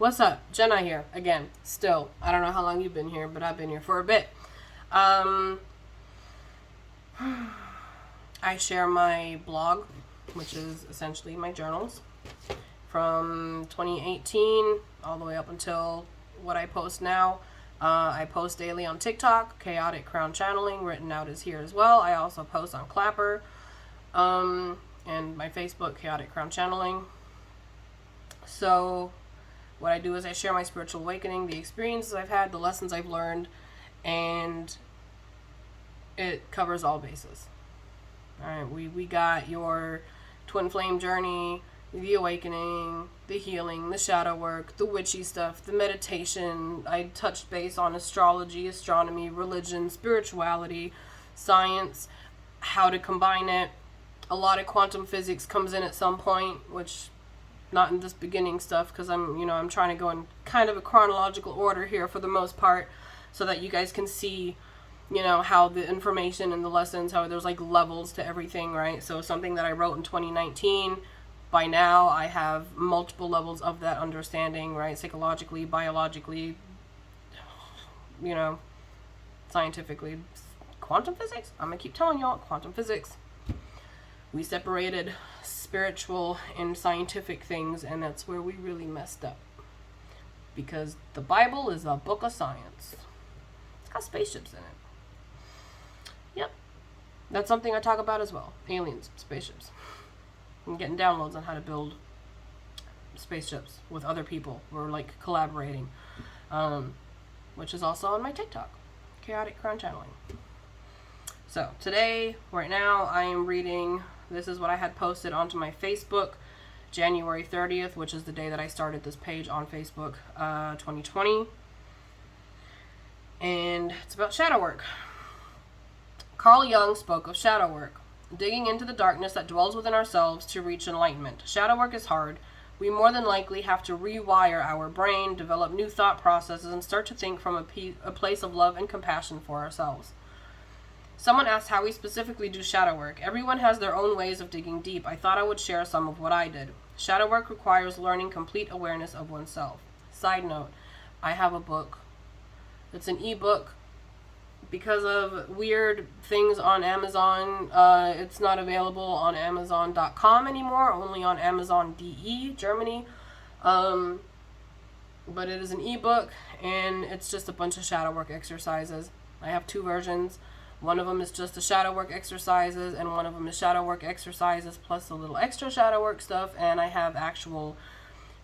What's up? Jenna here again. Still, I don't know how long you've been here, but I've been here for a bit. I share my blog, which is essentially my journals from 2018 all the way up until what I post now. I post daily on TikTok, Chaotic Crown Channeling, written out is here as well. I also post on Clapper, and my Facebook, Chaotic Crown Channeling. So what I do is I share my spiritual awakening, the experiences I've had, the lessons I've learned, and it covers all bases. Alright, we got your twin flame journey, the awakening, the healing, the shadow work, the witchy stuff, the meditation. I touched base on astrology, astronomy, religion, spirituality, science, how to combine it. A lot of quantum physics comes in at some point, which not in this beginning stuff, because I'm trying to go in kind of a chronological order here for the most part, so that you guys can see, how the information and the lessons, how there's like levels to everything, right? So something that I wrote in 2019, by now I have multiple levels of that understanding, right? Psychologically, biologically, scientifically, quantum physics. I'm gonna keep telling y'all, quantum physics. We separated spiritual and scientific things, and that's where we really messed up. Because the Bible is a book of science. It's got spaceships in it. Yep. That's something I talk about as well. Aliens, spaceships. I'm getting downloads on how to build spaceships with other people. We're like collaborating. Which is also on my TikTok. Chaotic Crown Channeling. So today, right now, I am reading, this is what I had posted onto my Facebook, January 30th, which is the day that I started this page on Facebook, 2020. And it's about shadow work. Carl Jung spoke of shadow work, digging into the darkness that dwells within ourselves to reach enlightenment. Shadow work is hard. We more than likely have to rewire our brain, develop new thought processes, and start to think from a place of love and compassion for ourselves. Someone asked how we specifically do shadow work. Everyone has their own ways of digging deep. I thought I would share some of what I did. Shadow work requires learning complete awareness of oneself. Side note, I have a book. It's an ebook. Because of weird things on Amazon, it's not available on Amazon.com anymore, only on Amazon.de, Germany. But it is an ebook, and it's just a bunch of shadow work exercises. I have two versions. One of them is just the shadow work exercises, and one of them is shadow work exercises plus a little extra shadow work stuff, and I have actual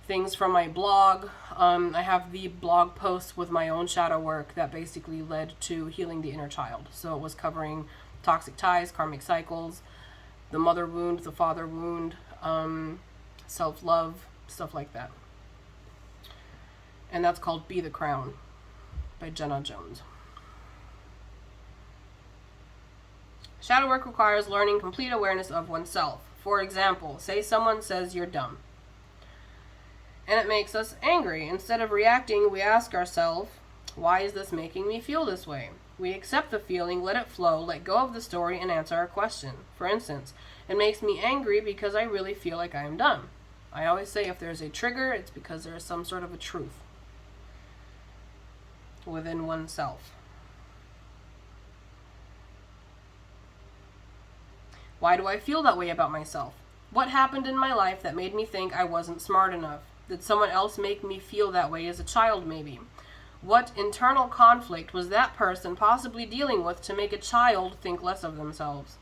things from my blog. I have the blog posts with my own shadow work that basically led to healing the inner child. So it was covering toxic ties, karmic cycles, the mother wound, the father wound, self-love, stuff like that. And that's called Be the Crown by Jenna Jones. Shadow work requires learning complete awareness of oneself. For example, say someone says you're dumb, and it makes us angry. Instead of reacting, we ask ourselves, why is this making me feel this way? We accept the feeling, let it flow, let go of the story, and answer our question. For instance, it makes me angry because I really feel like I am dumb. I always say if there's a trigger, it's because there is some sort of a truth within oneself. Why do I feel that way about myself? What happened in my life that made me think I wasn't smart enough? Did someone else make me feel that way as a child, maybe? What internal conflict was that person possibly dealing with to make a child think less of themselves?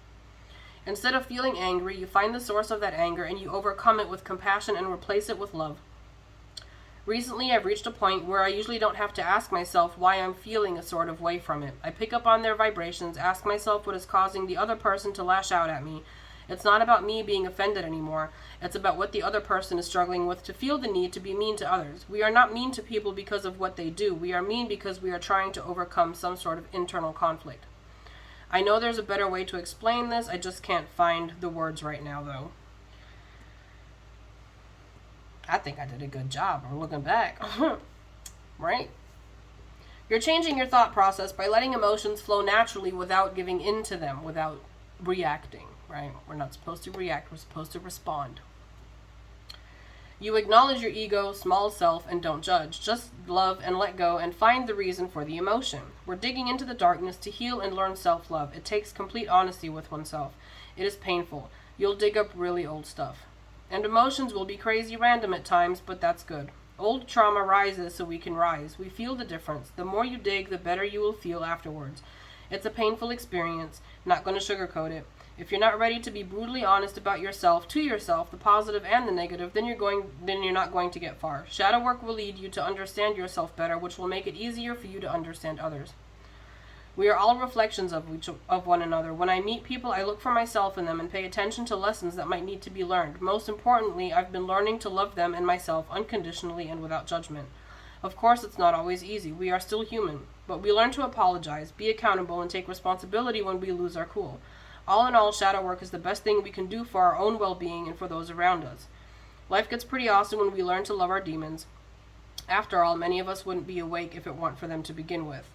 Instead of feeling angry, you find the source of that anger and you overcome it with compassion and replace it with love. Recently, I've reached a point where I usually don't have to ask myself why I'm feeling a sort of way from it. I pick up on their vibrations, ask myself what is causing the other person to lash out at me. It's not about me being offended anymore. It's about what the other person is struggling with to feel the need to be mean to others. We are not mean to people because of what they do. We are mean because we are trying to overcome some sort of internal conflict. I know there's a better way to explain this. I just can't find the words right now, though. I think I did a good job. I'm looking back. Right? You're changing your thought process by letting emotions flow naturally without giving in to them, without reacting, right? We're not supposed to react. We're supposed to respond. You acknowledge your ego, small self, and don't judge. Just love and let go and find the reason for the emotion. We're digging into the darkness to heal and learn self-love. It takes complete honesty with oneself. It is painful. You'll dig up really old stuff. And emotions will be crazy random at times, but that's good. Old trauma rises so we can rise. We feel the difference. The more you dig, the better you will feel afterwards. It's a painful experience. Not going to sugarcoat it. If you're not ready to be brutally honest about yourself, to yourself, the positive and the negative, then you're not going to get far. Shadow work will lead you to understand yourself better, which will make it easier for you to understand others. We are all reflections of one another. When I meet people, I look for myself in them and pay attention to lessons that might need to be learned. Most importantly, I've been learning to love them and myself unconditionally and without judgment. Of course, it's not always easy. We are still human. But we learn to apologize, be accountable, and take responsibility when we lose our cool. All in all, shadow work is the best thing we can do for our own well-being and for those around us. Life gets pretty awesome when we learn to love our demons. After all, many of us wouldn't be awake if it weren't for them to begin with.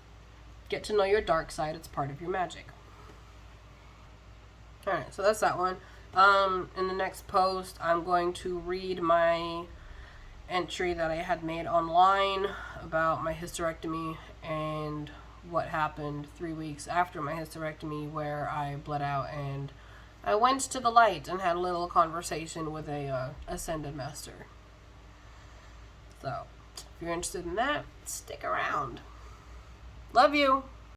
Get to know your dark side. It's part of your magic. Alright, so that's that one. In the next post, I'm going to read my entry that I had made online about my hysterectomy and what happened 3 weeks after my hysterectomy, where I bled out and I went to the light and had a little conversation with a ascended master. So, if you're interested in that, stick around. Love you!